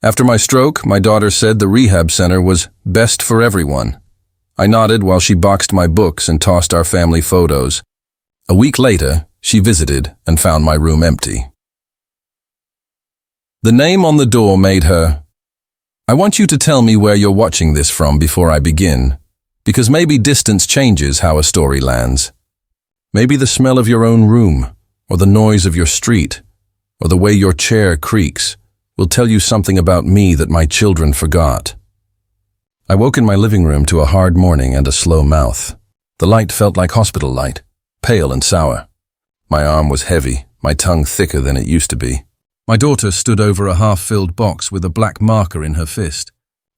After my stroke, my daughter said the rehab center was best for everyone. I nodded while she boxed my books and tossed our family photos. A week later, she visited and found my room empty. The name on the door made her, "I want you to tell me where you're watching this from before I begin, because maybe distance changes how a story lands. Maybe the smell of your own room, or the noise of your street, or the way your chair creaks, will tell you something about me that my children forgot." I woke in my living room to a hard morning and a slow mouth. The light felt like hospital light, pale and sour. My arm was heavy, my tongue thicker than it used to be. My daughter stood over a half-filled box with a black marker in her fist.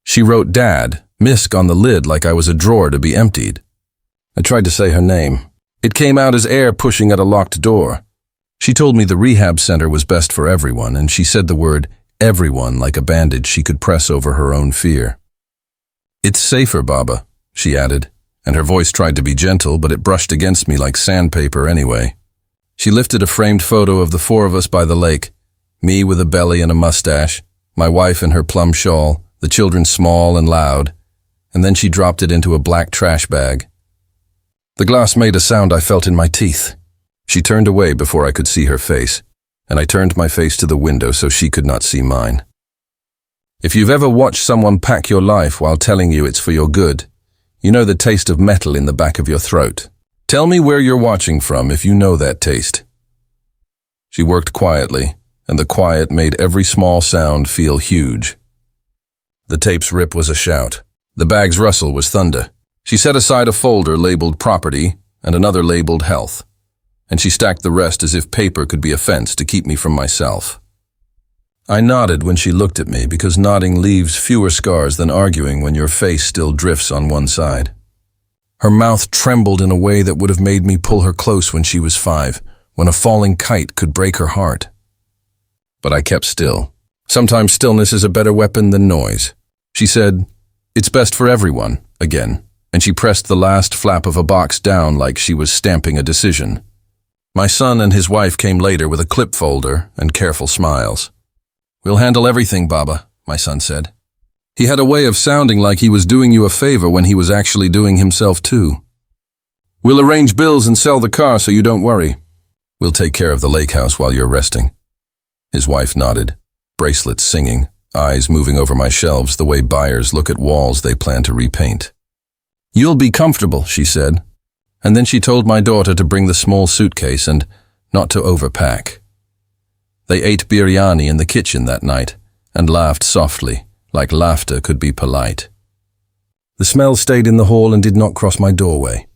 She wrote Dad, Misk on the lid like I was a drawer to be emptied. I tried to say her name. It came out as air pushing at a locked door. She told me the rehab center was best for everyone, and she said the word everyone like a bandage she could press over her own fear. "It's safer, Baba," she added, and her voice tried to be gentle, but it brushed against me like sandpaper anyway. She lifted a framed photo of the four of us by the lake, me with a belly and a mustache, my wife in her plum shawl, the children small and loud, and then she dropped it into a black trash bag. The glass made a sound I felt in my teeth. She turned away before I could see her face, and I turned my face to the window so she could not see mine. If you've ever watched someone pack your life while telling you it's for your good, you know the taste of metal in the back of your throat. Tell me where you're watching from if you know that taste. She worked quietly, and the quiet made every small sound feel huge. The tape's rip was a shout. The bag's rustle was thunder. She set aside a folder labeled Property and another labeled Health, and she stacked the rest as if paper could be a fence to keep me from myself. I nodded when she looked at me, because nodding leaves fewer scars than arguing when your face still drifts on one side. Her mouth trembled in a way that would have made me pull her close when she was 5, when a falling kite could break her heart. But I kept still. Sometimes stillness is a better weapon than noise. She said, "It's best for everyone," again, and she pressed the last flap of a box down like she was stamping a decision. My son and his wife came later with a clip folder and careful smiles. "We'll handle everything, Baba," my son said. He had a way of sounding like he was doing you a favor when he was actually doing himself too. "We'll arrange bills and sell the car so you don't worry. We'll take care of the lake house while you're resting." His wife nodded, bracelets singing, eyes moving over my shelves the way buyers look at walls they plan to repaint. "You'll be comfortable," she said. And then she told my daughter to bring the small suitcase and not to overpack. They ate biryani in the kitchen that night and laughed softly, like laughter could be polite. The smell stayed in the hall and did not cross my doorway.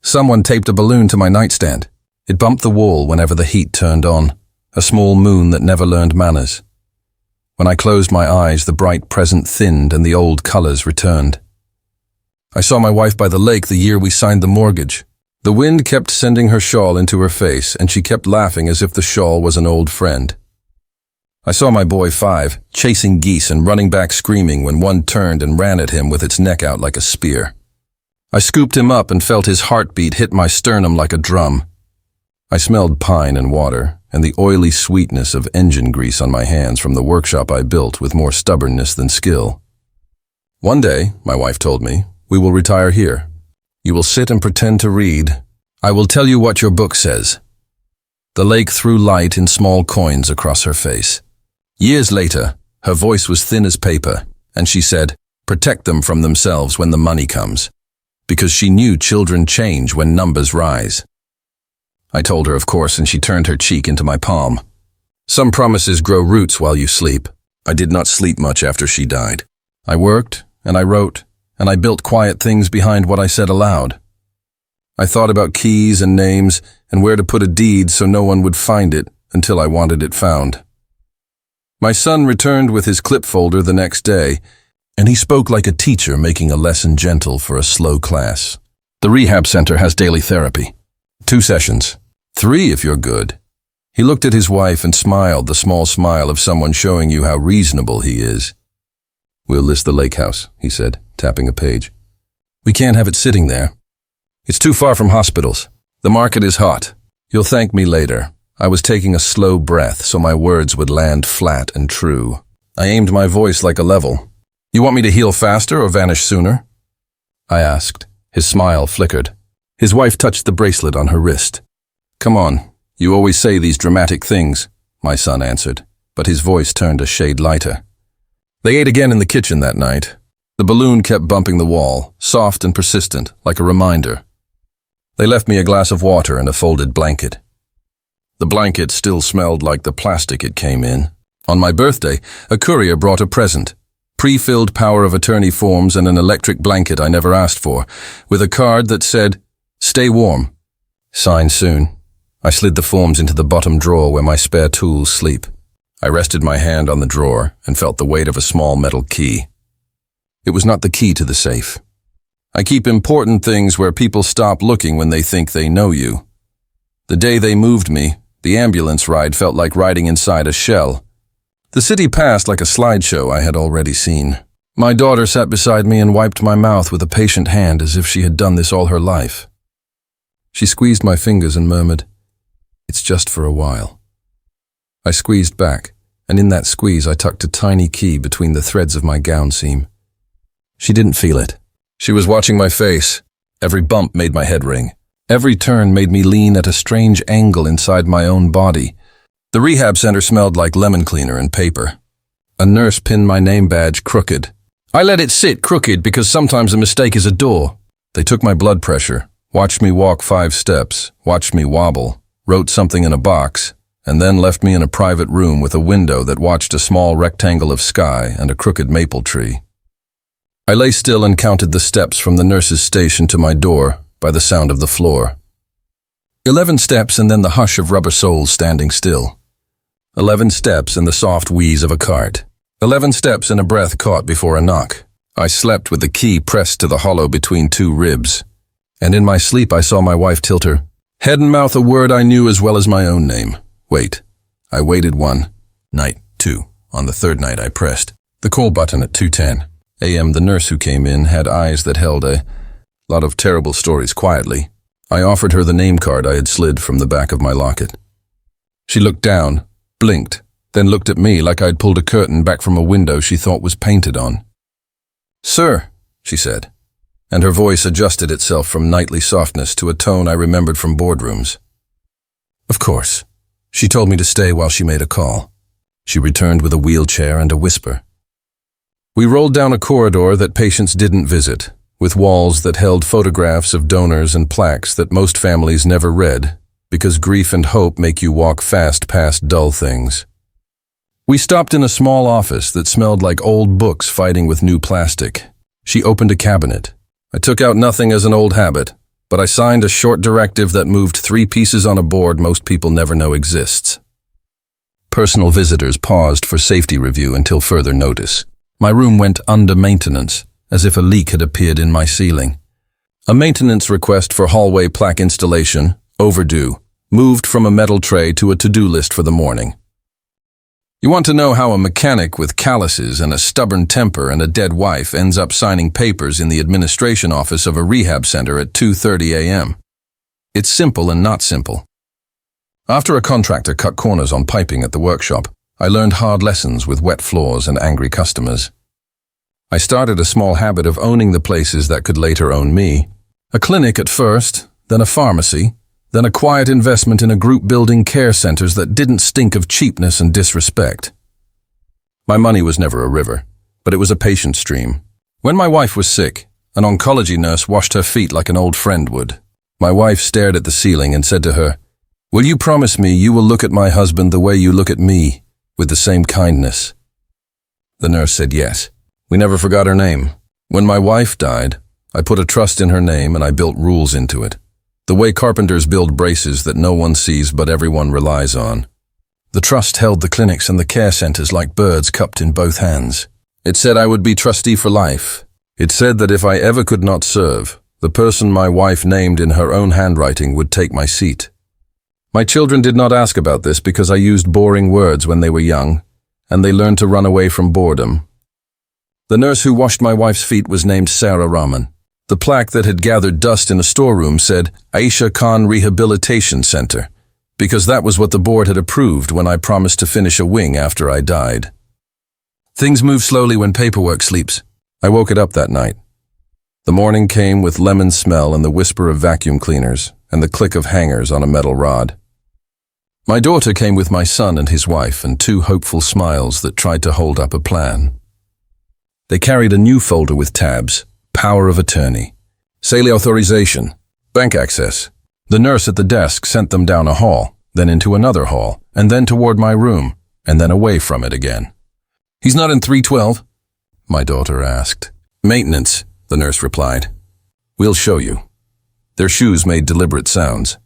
Someone taped a balloon to my nightstand. It bumped the wall whenever the heat turned on, a small moon that never learned manners. When I closed my eyes, the bright present thinned and the old colors returned. I saw my wife by the lake the year we signed the mortgage. The wind kept sending her shawl into her face, and she kept laughing as if the shawl was an old friend. I saw my boy 5 chasing geese and running back screaming when one turned and ran at him with its neck out like a spear. I scooped him up and felt his heartbeat hit my sternum like a drum. I smelled pine and water and the oily sweetness of engine grease on my hands from the workshop I built with more stubbornness than skill. "One day," my wife told me, "we will retire here. You will sit and pretend to read. I will tell you what your book says." The lake threw light in small coins across her face. Years later, her voice was thin as paper, and she said, "Protect them from themselves when the money comes," because she knew children change when numbers rise. I told her, of course, and she turned her cheek into my palm. Some promises grow roots while you sleep. I did not sleep much after she died. I worked, and I wrote, and I built quiet things behind what I said aloud. I thought about keys and names and where to put a deed so no one would find it until I wanted it found. My son returned with his clip folder the next day, and he spoke like a teacher making a lesson gentle for a slow class. "The rehab center has daily therapy. 2 sessions. 3 if you're good." He looked at his wife and smiled, the small smile of someone showing you how reasonable he is. "We'll list the lake house," he said, tapping a page. "We can't have it sitting there. It's too far from hospitals. The market is hot. You'll thank me later." I was taking a slow breath so my words would land flat and true. I aimed my voice like a level. You want me to heal faster or vanish sooner? I asked. His smile flickered. His wife touched the bracelet on her wrist. Come on, you always say these dramatic things, my son answered, but his voice turned a shade lighter. They ate again in the kitchen that night. The balloon kept bumping the wall, soft and persistent, like a reminder. They left me a glass of water and a folded blanket. The blanket still smelled like the plastic it came in. On my birthday, a courier brought a present. Pre-filled power of attorney forms and an electric blanket I never asked for, with a card that said, "Stay warm. Sign soon." I slid the forms into the bottom drawer where my spare tools sleep. I rested my hand on the drawer and felt the weight of a small metal key. It was not the key to the safe. I keep important things where people stop looking when they think they know you. The day they moved me, the ambulance ride felt like riding inside a shell. The city passed like a slideshow I had already seen. My daughter sat beside me and wiped my mouth with a patient hand as if she had done this all her life. She squeezed my fingers and murmured, "It's just for a while." I squeezed back, and in that squeeze I tucked a tiny key between the threads of my gown seam. She didn't feel it. She was watching my face. Every bump made my head ring. Every turn made me lean at a strange angle inside my own body. The rehab center smelled like lemon cleaner and paper. A nurse pinned my name badge crooked. I let it sit crooked because sometimes a mistake is a door. They took my blood pressure, watched me walk 5 steps, watched me wobble, wrote something in a box, and then left me in a private room with a window that watched a small rectangle of sky and a crooked maple tree. I lay still and counted the steps from the nurse's station to my door by the sound of the floor. 11 steps and then the hush of rubber soles standing still. 11 steps and the soft wheeze of a cart. 11 steps and a breath caught before a knock. I slept with the key pressed to the hollow between 2 ribs. And in my sleep I saw my wife tilt her head and mouth a word I knew as well as my own name. Wait. I waited 1. Night 2. On the 3rd night I pressed the call button at 2:10 a.m. The nurse who came in had eyes that held a lot of terrible stories quietly. I offered her the name card I had slid from the back of my locket. She looked down, blinked, then looked at me like I'd pulled a curtain back from a window she thought was painted on. "Sir," she said, and her voice adjusted itself from nightly softness to a tone I remembered from boardrooms. Of course. She told me to stay while she made a call. She returned with a wheelchair and a whisper. We rolled down a corridor that patients didn't visit, with walls that held photographs of donors and plaques that most families never read, because grief and hope make you walk fast past dull things. We stopped in a small office that smelled like old books fighting with new plastic. She opened a cabinet. I took out nothing as an old habit, but I signed a short directive that moved 3 pieces on a board most people never know exists. Personal visitors paused for safety review until further notice. My room went under maintenance, as if a leak had appeared in my ceiling. A maintenance request for hallway plaque installation, overdue, moved from a metal tray to a to-do list for the morning. You want to know how a mechanic with calluses and a stubborn temper and a dead wife ends up signing papers in the administration office of a rehab center at 2:30 a.m.? It's simple and not simple. After a contractor cut corners on piping at the workshop, I learned hard lessons with wet floors and angry customers. I started a small habit of owning the places that could later own me. A clinic at first, then a pharmacy, then a quiet investment in a group building care centers that didn't stink of cheapness and disrespect. My money was never a river, but it was a patient stream. When my wife was sick, an oncology nurse washed her feet like an old friend would. My wife stared at the ceiling and said to her, "Will you promise me you will look at my husband the way you look at me, with the same kindness?" The nurse said yes. We never forgot her name. When my wife died, I put a trust in her name and I built rules into it. The way carpenters build braces that no one sees but everyone relies on. The trust held the clinics and the care centers like birds cupped in both hands. It said I would be trustee for life. It said that if I ever could not serve, the person my wife named in her own handwriting would take my seat. My children did not ask about this because I used boring words when they were young, and they learned to run away from boredom. The nurse who washed my wife's feet was named Sarah Rahman. The plaque that had gathered dust in a storeroom said Aisha Khan Rehabilitation Center, because that was what the board had approved when I promised to finish a wing after I died. Things move slowly when paperwork sleeps. I woke it up that night. The morning came with lemon smell and the whisper of vacuum cleaners and the click of hangers on a metal rod. My daughter came with my son and his wife and 2 hopeful smiles that tried to hold up a plan. They carried a new folder with tabs: power of attorney, sale authorization, bank access. The nurse at the desk sent them down a hall, then into another hall, and then toward my room, and then away from it again. "He's not in 312? My daughter asked. "Maintenance," the nurse replied. "We'll show you." Their shoes made deliberate sounds.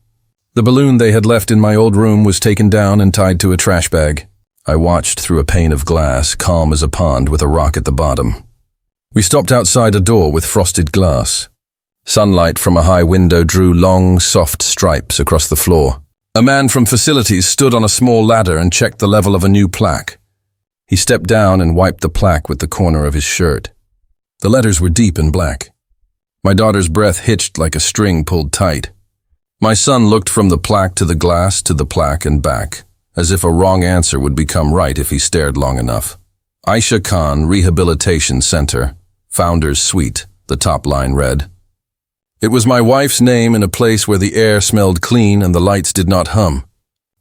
The balloon they had left in my old room was taken down and tied to a trash bag. I watched through a pane of glass, calm as a pond with a rock at the bottom. We stopped outside a door with frosted glass. Sunlight from a high window drew long, soft stripes across the floor. A man from facilities stood on a small ladder and checked the level of a new plaque. He stepped down and wiped the plaque with the corner of his shirt. The letters were deep and black. My daughter's breath hitched like a string pulled tight. My son looked from the plaque to the glass to the plaque and back, as if a wrong answer would become right if he stared long enough. Aisha Khan Rehabilitation Center, Founder's Suite, the top line read. It was my wife's name in a place where the air smelled clean and the lights did not hum.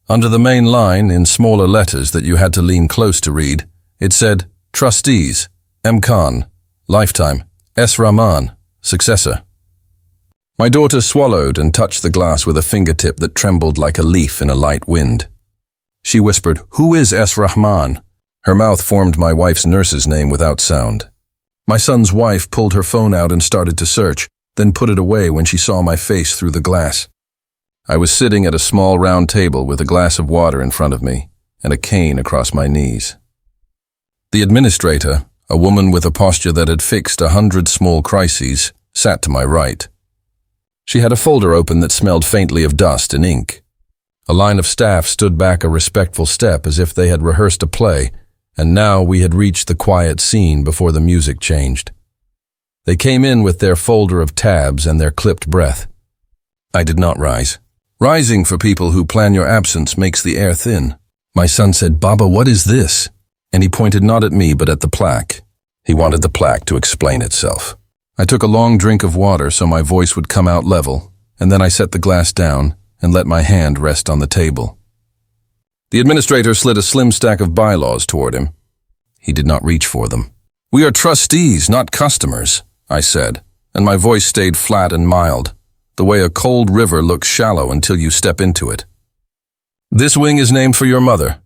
Under the main line, in smaller letters that you had to lean close to read, it said, Trustees, M. Khan, Lifetime, S. Rahman, Successor. My daughter swallowed and touched the glass with a fingertip that trembled like a leaf in a light wind. She whispered, "Who is S. Rahman?" Her mouth formed my wife's nurse's name without sound. My son's wife pulled her phone out and started to search, then put it away when she saw my face through the glass. I was sitting at a small round table with a glass of water in front of me and a cane across my knees. The administrator, a woman with a posture that had fixed 100 small crises, sat to my right. She had a folder open that smelled faintly of dust and ink. A line of staff stood back a respectful step as if they had rehearsed a play, and now we had reached the quiet scene before the music changed. They came in with their folder of tabs and their clipped breath. I did not rise. Rising for people who plan your absence makes the air thin. My son said, "Baba, what is this?" And he pointed not at me but at the plaque. He wanted the plaque to explain itself. I took a long drink of water so my voice would come out level, and then I set the glass down and let my hand rest on the table. The administrator slid a slim stack of bylaws toward him. He did not reach for them. "We are trustees, not customers," I said, and my voice stayed flat and mild, the way a cold river looks shallow until you step into it. "This wing is named for your mother.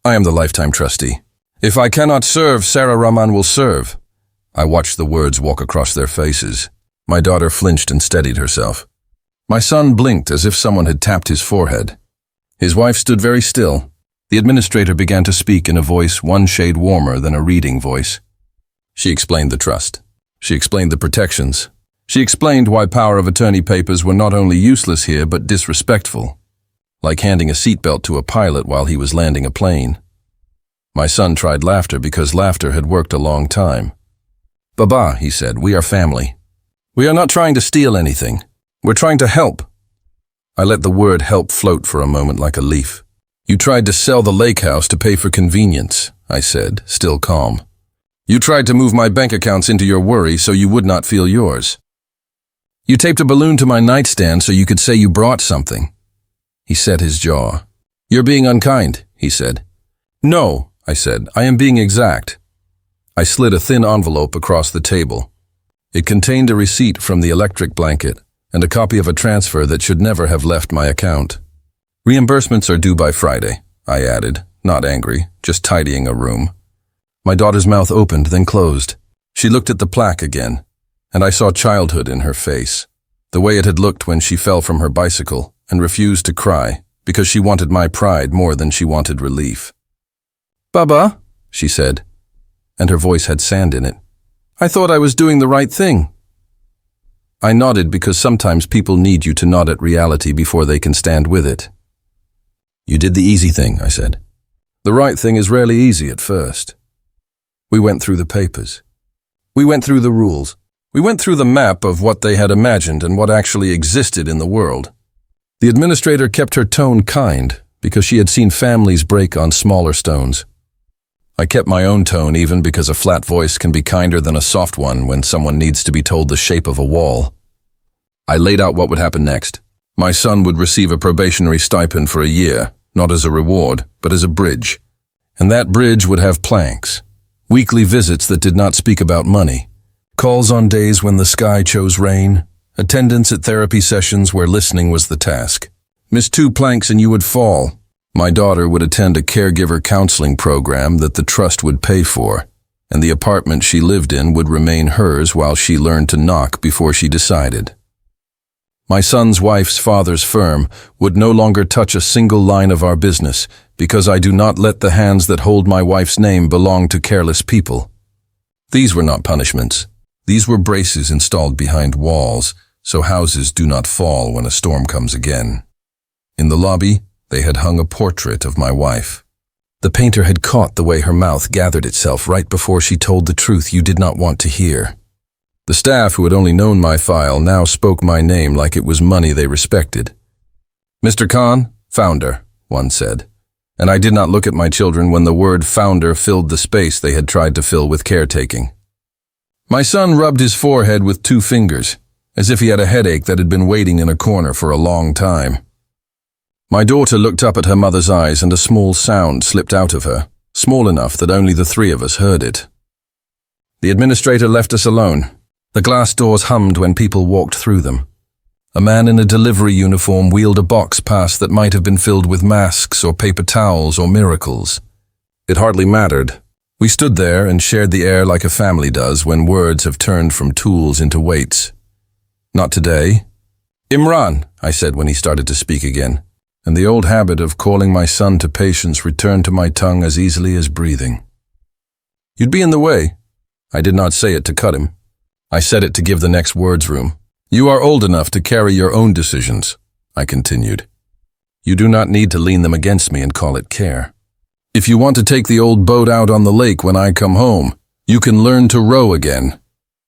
I am the lifetime trustee. If I cannot serve, Sarah Rahman will serve." I watched the words walk across their faces. My daughter flinched and steadied herself. My son blinked as if someone had tapped his forehead. His wife stood very still. The administrator began to speak in a voice one shade warmer than a reading voice. She explained the trust. She explained the protections. She explained why power of attorney papers were not only useless here but disrespectful, like handing a seatbelt to a pilot while he was landing a plane. My son tried laughter because laughter had worked a long time. "Baba," he said, "we are family. We are not trying to steal anything. We're trying to help." I let the word help float for a moment like a leaf. "You tried to sell the lake house to pay for convenience," I said, still calm. "You tried to move my bank accounts into your worry so you would not feel yours. You taped a balloon to my nightstand so you could say you brought something." He set his jaw. "You're being unkind," he said. "No," I said, "I am being exact." I slid a thin envelope across the table. It contained a receipt from the electric blanket and a copy of a transfer that should never have left my account. "Reimbursements are due by Friday," I added, not angry, just tidying a room. My daughter's mouth opened, then closed. She looked at the plaque again, and I saw childhood in her face, the way it had looked when she fell from her bicycle and refused to cry because she wanted my pride more than she wanted relief. "Baba," she said, and her voice had sand in it. "I thought I was doing the right thing." I nodded because sometimes people need you to nod at reality before they can stand with it. "You did the easy thing," I said. "The right thing is rarely easy at first." We went through the papers. We went through the rules. We went through the map of what they had imagined and what actually existed in the world. The administrator kept her tone kind because she had seen families break on smaller stones. I kept my own tone even because a flat voice can be kinder than a soft one when someone needs to be told the shape of a wall. I laid out what would happen next. My son would receive a probationary stipend for a year, not as a reward, but as a bridge. And that bridge would have planks. Weekly visits that did not speak about money. Calls on days when the sky chose rain. Attendance at therapy sessions where listening was the task. Miss 2 planks and you would fall. My daughter would attend a caregiver counseling program that the trust would pay for, and the apartment she lived in would remain hers while she learned to knock before she decided. My son's wife's father's firm would no longer touch a single line of our business because I do not let the hands that hold my wife's name belong to careless people. These were not punishments. These were braces installed behind walls so houses do not fall when a storm comes again. In the lobby, they had hung a portrait of my wife. The painter had caught the way her mouth gathered itself right before she told the truth you did not want to hear. The staff who had only known my file now spoke my name like it was money they respected. "Mr. Khan, founder," one said, and I did not look at my children when the word founder filled the space they had tried to fill with caretaking. My son rubbed his forehead with 2 fingers, as if he had a headache that had been waiting in a corner for a long time. My daughter looked up at her mother's eyes and a small sound slipped out of her, small enough that only the 3 of us heard it. The administrator left us alone. The glass doors hummed when people walked through them. A man in a delivery uniform wheeled a box past that might have been filled with masks or paper towels or miracles. It hardly mattered. We stood there and shared the air like a family does when words have turned from tools into weights. Not today. "Imran," I said when he started to speak again, and the old habit of calling my son to patience returned to my tongue as easily as breathing. "You'd be in the way." I did not say it to cut him. I said it to give the next words room. "You are old enough to carry your own decisions," I continued. "You do not need to lean them against me and call it care. If you want to take the old boat out on the lake when I come home, you can learn to row again."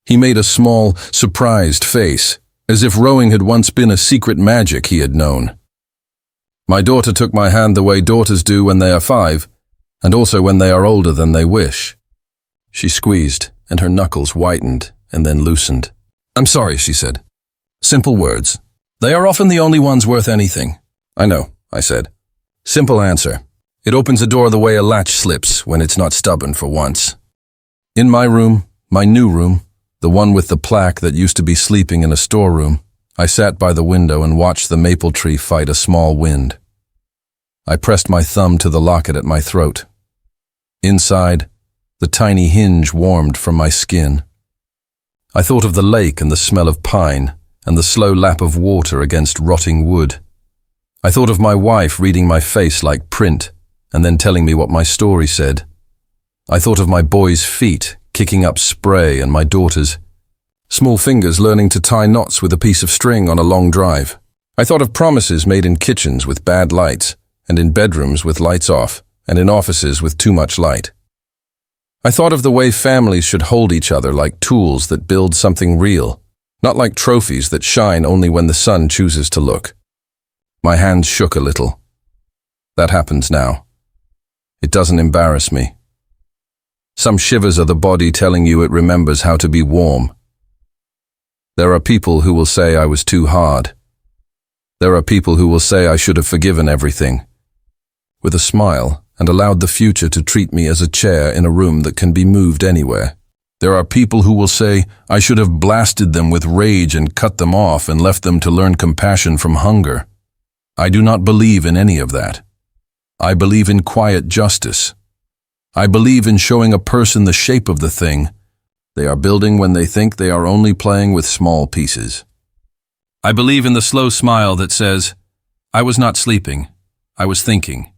He made a small, surprised face, as if rowing had once been a secret magic he had known. My daughter took my hand the way daughters do when they are 5, and also when they are older than they wish. She squeezed, and her knuckles whitened and then loosened. "I'm sorry," she said. Simple words. They are often the only ones worth anything. "I know," I said. Simple answer. It opens a door the way a latch slips when it's not stubborn for once. In my room, my new room, the one with the plaque that used to be sleeping in a storeroom, I sat by the window and watched the maple tree fight a small wind. I pressed my thumb to the locket at my throat. Inside, the tiny hinge warmed from my skin. I thought of the lake and the smell of pine and the slow lap of water against rotting wood. I thought of my wife reading my face like print and then telling me what my story said. I thought of my boy's feet kicking up spray and my daughter's small fingers learning to tie knots with a piece of string on a long drive. I thought of promises made in kitchens with bad lights and in bedrooms with lights off and in offices with too much light. I thought of the way families should hold each other like tools that build something real, not like trophies that shine only when the sun chooses to look. My hands shook a little. That happens now. It doesn't embarrass me. Some shivers are the body telling you it remembers how to be warm. There are people who will say I was too hard. There are people who will say I should have forgiven everything, with a smile, and allowed the future to treat me as a chair in a room that can be moved anywhere. There are people who will say I should have blasted them with rage and cut them off and left them to learn compassion from hunger. I do not believe in any of that. I believe in quiet justice. I believe in showing a person the shape of the thing they are building when they think they are only playing with small pieces. I believe in the slow smile that says, "I was not sleeping, I was thinking."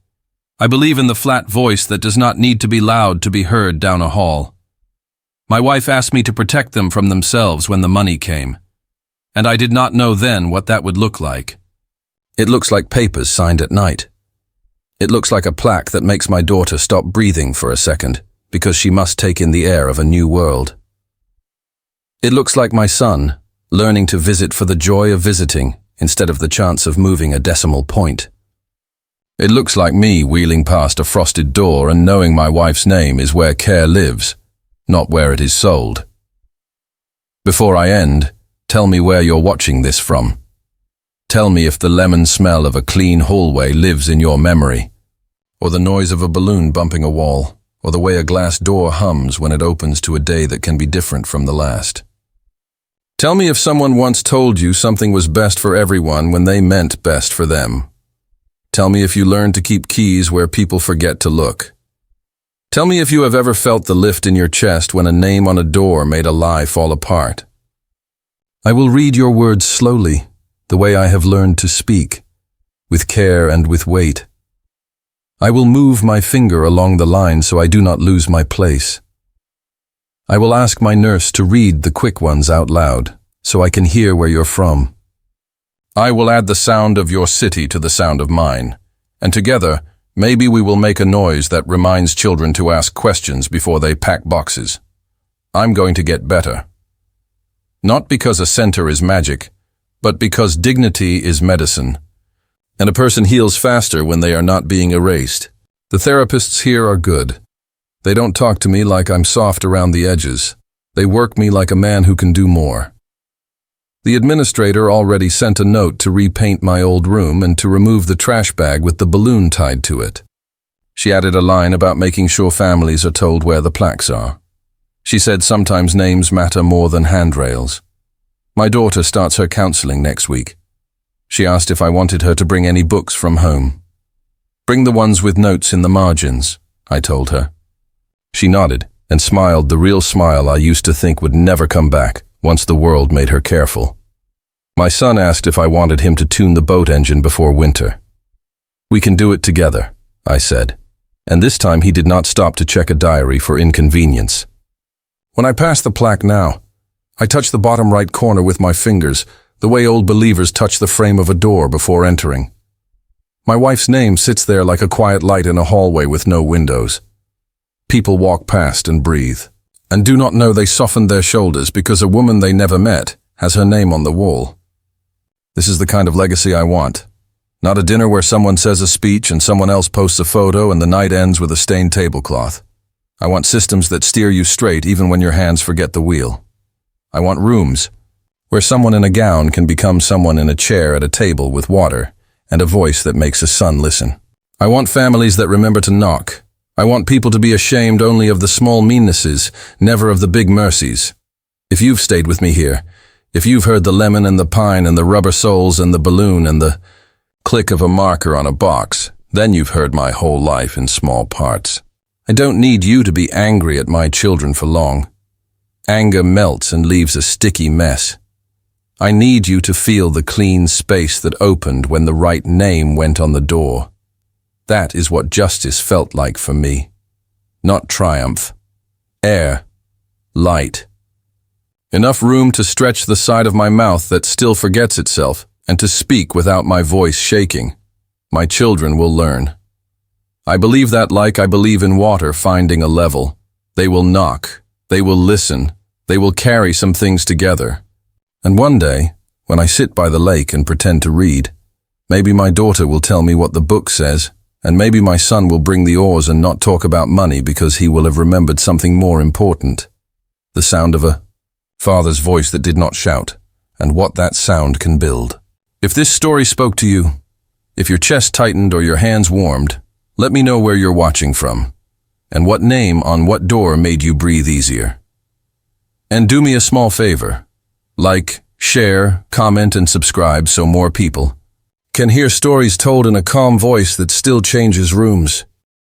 I believe in the flat voice that does not need to be loud to be heard down a hall. My wife asked me to protect them from themselves when the money came, and I did not know then what that would look like. It looks like papers signed at night. It looks like a plaque that makes my daughter stop breathing for a second because she must take in the air of a new world. It looks like my son learning to visit for the joy of visiting instead of the chance of moving a decimal point. It looks like me wheeling past a frosted door and knowing my wife's name is where care lives, not where it is sold. Before I end, tell me where you're watching this from. Tell me if the lemon smell of a clean hallway lives in your memory, or the noise of a balloon bumping a wall, or the way a glass door hums when it opens to a day that can be different from the last. Tell me if someone once told you something was best for everyone when they meant best for them. Tell me if you learned to keep keys where people forget to look. Tell me if you have ever felt the lift in your chest when a name on a door made a lie fall apart. I will read your words slowly, the way I have learned to speak, with care and with weight. I will move my finger along the line so I do not lose my place. I will ask my nurse to read the quick ones out loud, so I can hear where you're from. I will add the sound of your city to the sound of mine, and together, maybe we will make a noise that reminds children to ask questions before they pack boxes. I'm going to get better. Not because a center is magic, but because dignity is medicine, and a person heals faster when they are not being erased. The therapists here are good. They don't talk to me like I'm soft around the edges. They work me like a man who can do more. The administrator already sent a note to repaint my old room and to remove the trash bag with the balloon tied to it. She added a line about making sure families are told where the plaques are. She said sometimes names matter more than handrails. My daughter starts her counseling next week. She asked if I wanted her to bring any books from home. Bring the ones with notes in the margins, I told her. She nodded and smiled the real smile I used to think would never come back once the world made her careful. My son asked if I wanted him to tune the boat engine before winter. We can do it together, I said, and this time he did not stop to check a diary for inconvenience. When I pass the plaque now, I touch the bottom right corner with my fingers, the way old believers touch the frame of a door before entering. My wife's name sits there like a quiet light in a hallway with no windows. People walk past and breathe, and do not know they softened their shoulders because a woman they never met has her name on the wall. This is the kind of legacy I want. Not a dinner where someone says a speech and someone else posts a photo and the night ends with a stained tablecloth. I want systems that steer you straight even when your hands forget the wheel. I want rooms where someone in a gown can become someone in a chair at a table with water and a voice that makes a son listen. I want families that remember to knock. I want people to be ashamed only of the small meannesses, never of the big mercies. If you've stayed with me here, if you've heard the lemon and the pine and the rubber soles and the balloon and the click of a marker on a box, then you've heard my whole life in small parts. I don't need you to be angry at my children for long. Anger melts and leaves a sticky mess. I need you to feel the clean space that opened when the right name went on the door. That is what justice felt like for me. Not triumph. Air. Light. Enough room to stretch the side of my mouth that still forgets itself and to speak without my voice shaking. My children will learn. I believe that like I believe in water finding a level. They will knock. They will listen. They will carry some things together. And one day, when I sit by the lake and pretend to read, maybe my daughter will tell me what the book says, and maybe my son will bring the oars and not talk about money because he will have remembered something more important. The sound of a father's voice that did not shout, and what that sound can build. If this story spoke to you, if your chest tightened or your hands warmed, let me know where you're watching from, and what name on what door made you breathe easier. And do me a small favor. Like, share, comment, and subscribe so more people can hear stories told in a calm voice that still changes rooms.